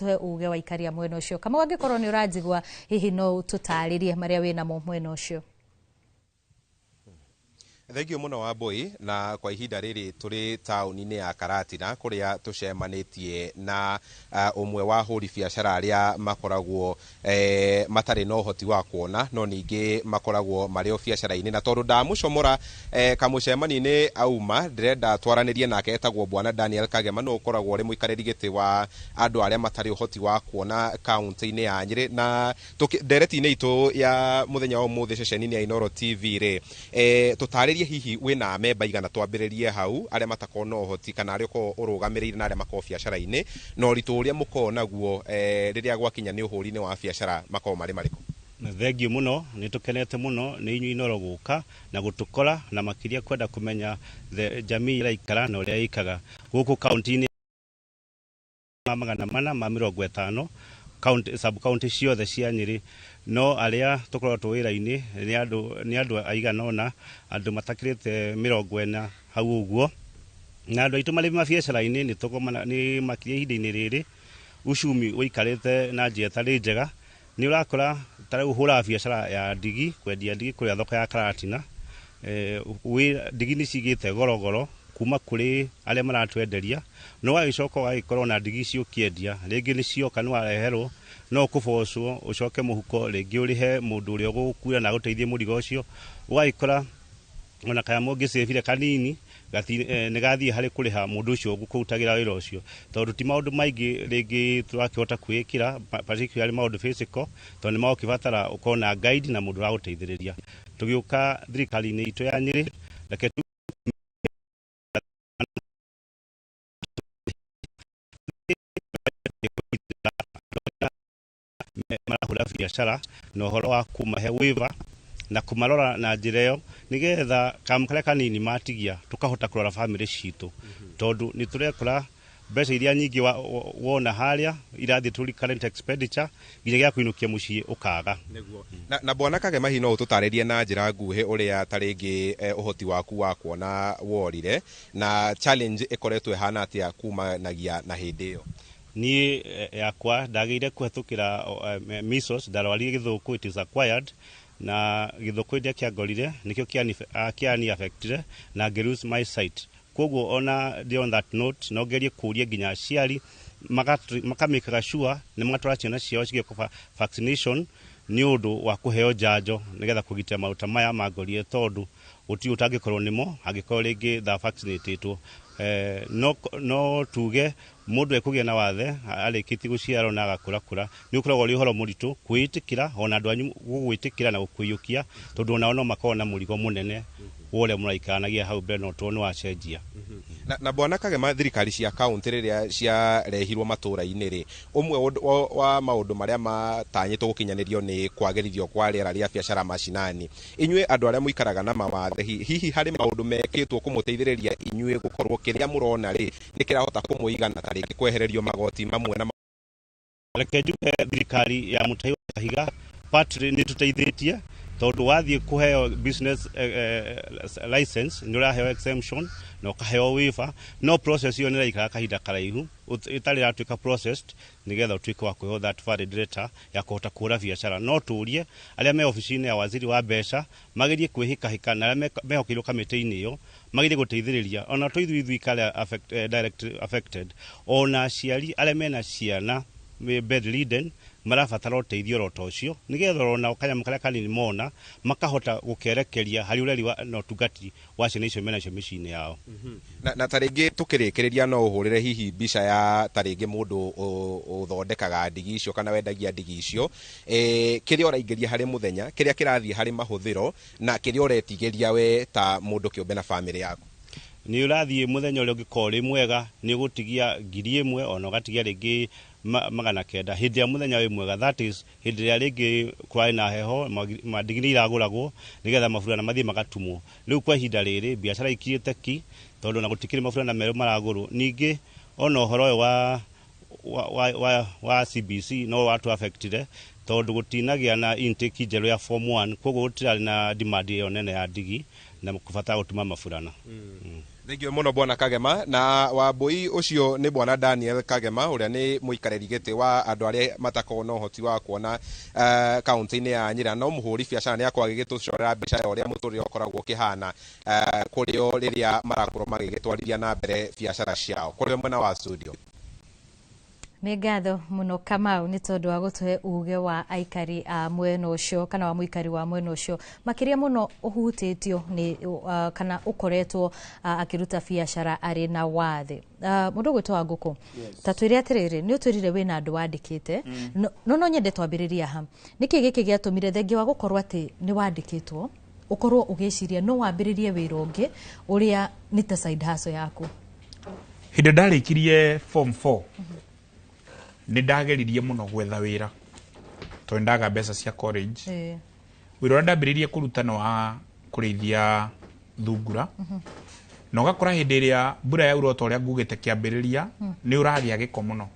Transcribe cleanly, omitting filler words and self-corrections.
tuhe uge wa ikaria mwena ucio kama wangikorwo ni uranjigwa hihi no tutaririe maria wina mo mwena ucio. Thengio muno wa Boy na kwa ihinda riri turi tauni-ini ya Karatina kuria tucemanitie na umwe wa huri biacara aria makoragwo matari no hoti wa kuona no ningi makoragwo mari o biacara-ini na tondu ndamucomora kamucemani-ini auma ndirenda twaranirie nake etagwo Bwana Daniel Kagema no ukoragwo ri muikariri giti wa andu aria matari uhoti wa kuona kaunti-ini ya Nyeri na ndereti-ini itu ya muthenya wa umuthi ceceni-ini ya Inooro TV ri tutaririe hihi wina memba igana twambiririe hau aria matakona uhoti kana aria ko urugamirire na aria mako biacara-ini no ritu uria muko naguo riria gwakinya ni uhuri-ini wa biacara mako mari mariko. Thengio muno nitukenete muno ni inyu Inooro guka na gutukora na makiria kwenda kumenya jamii ira ikara na uria ikaga guku kaunti-ini magana mana ma 50 county sub county ciothe cia Nyeri no aria tukorwo twira-ini ni andu aigana ona andu matakirite 40 hau uguo na andu aitu mari mabiacara-ini ni tukomana ni makiria ihinda-ini riri ucumi uikarite na njira tari njega ni urakora tari uhura biacara ya ndigi kwendia ndigi kuria thoko ya Karatina ndigi ni cigite gorogoro kuma kuri aria maratwenderia no wagicoka wagikorwo na ndigi cio kiendia ringi ni cioka ni wareherwo no kubocwo ucoke muhuko ringi urihe mundu uria gukuira na guteithie murigo ucio ugagikora ona kaya mongi cebire kanini ni gathie hari kuriha mundu ucio gukutagira wira ucio tondu ti maundu maingi ringi turakihota kwikira particularly maundu physical tondu ni maukibatara ukona guide na mundu wa guteithiriria tugiuka thirikari-ini itu ya Nyeri reke marahura biacara no horo wa kumahe wiva na kumarora na njira iyo nigetha kamukare kanini matigia tukahota kurora family citu tondu ni turekora mbeca iria nyingi wona haria irathi turi current expenditure nginya kuinukia mucii ukaga na Bwana Kagema hi no ututaririe na njira nguhe uria taringi uhoti waku wa kuona worire na challenge ikoretwe hana atia kumanagia na hindi iyo. Ni yakwa ndagire kuhetukira measles ndarwarire githuku it is acquired na githuku ndia kiangorire nikio kiani affected na gerus my site koguo ona on that note no gerie kuria ginya ciari makamikaga sure ni matwara ciana ciao cigeko vaccination ni undu wa kuheo janjo nigetha kugitira maruta maya magorie tondu uti utangikorwo nimo agikorwo ringi tha vaccinated no tuge mundu ekugia na wathe arikiti guciarwo na agakura ni ukoragwo ri horo muritu kwitikira ona andu anyu gugwitikira na gukuyukia tondu ona no makona murigo munene wole muraikanagia hau mbere no tuone wacenjia na Bwana Kagema thirikari cia county riria cia rehirwo matura-ini ri umwe wa maundu maria matanyitwo gukinyanirio ni kwagirithio kwa riera ria biacara mashinani inyue andu aria muikaraga na mawathe hihi hari maundu mekitwo kumuteithiriria inyue gukorwo kiria murona ri nikirahota kumuigana tari kwehererio magoti mamwe na reke thirikari ya Mutahi wa Kahiga patri ni tuteithitie tondu wathie kuheo business license ni uraheo exemption no kaheo waiver no process yo niraikara kahinda karaihu itari ratuika processed nigetha utuike wa kuheo that valid letter ya kuhota kura biacara no turie aria me office-ini ya waziri wa mbeca magirie kwihika na aria mehokirwo kamiti-ini iyo magirie guteithiriria ona tuithui kale direct affected ona ciari aria mena ciana bedridden marabatara uteithio rota ucio nigetha rona ukanya karia kanini mona makahota gukerekeria hari ureri wa no tugati wa ciana icio mena icio micini yao na taringi tukirikiriria no uhurire hihi mbica ya taringi mundu uthondekaga ndigi icio kana wendagia ndigi icio kiria uraingiria hari muthenya kiria kirathie hari mahuthiro na kiria uretigeria we ta mundu kiumbe na family yaku ni urathie muthenya uria ungikori mwega ni gutigia 1000 ona ugatigia ringi magana kenda hindi ya muthenya wi mwega that is hindi ya ringi kwai na heho madigini iraguragwo nigetha mafura na mathie magatumwo riu kwa hinda riri biacara ikirite ki tondu na gutikiri mafura na meru maraguru ningi ona horo wa wa CBC no watu affected tondu gutinagia na intake njeru ya form 1 koguo gutirari na demand yo nene ya ndigi na kubata gutuma maburana. Thengio muno bwana Kagema. Na Wambui ucio ni bwana Daniel Kagema uria ni muikareri giti wa andu aria matakoragwo na uhoti wa kuona kaunti-ini ya Nyira, no muhuri biacara ni akwa gigitucorera mbica uria muturire ukoragwo kihana kurio riria marakorwo magigitwarithia na mbere biacara ciao kurio mwena wa studio. Nĩ ngatho mũno Kamau nĩ tondũ wa gũtũhe uge wa aikari a mwena ũcio kana wa mũikari wa mwena ũcio makĩria mũno ũhutĩtio nĩ kana ũkoretwo akĩruta biacara arĩ na wathe. Mũndũ gwĩtwo Ngũkũ, ta twĩre atĩrĩrĩ, nĩ ũtwĩrire wĩna andũ wandĩkĩte no nyende twambĩrĩrie ha, nĩkĩ gĩkĩ gĩatũmire thengia wa gũkorwo atĩ nĩ wandĩkĩtwo ũkorwo ũgĩciria no wambĩrĩrie wĩra ũngĩ ũrĩa nĩ ta side hustle yaku? Hĩndĩ ndarĩkirie form 4 nĩ ndageririe mũno gwetha wĩra tondũ ndaga mbeca cia college. Wĩra ũrĩa ndambĩrĩirie kũruta no wa kũrĩithia thungura, na ũgakora hĩndĩ ĩrĩa mbura yaura o ta ũrĩa ngugĩte kĩambĩrĩria nĩ ũragĩa gĩko mũno.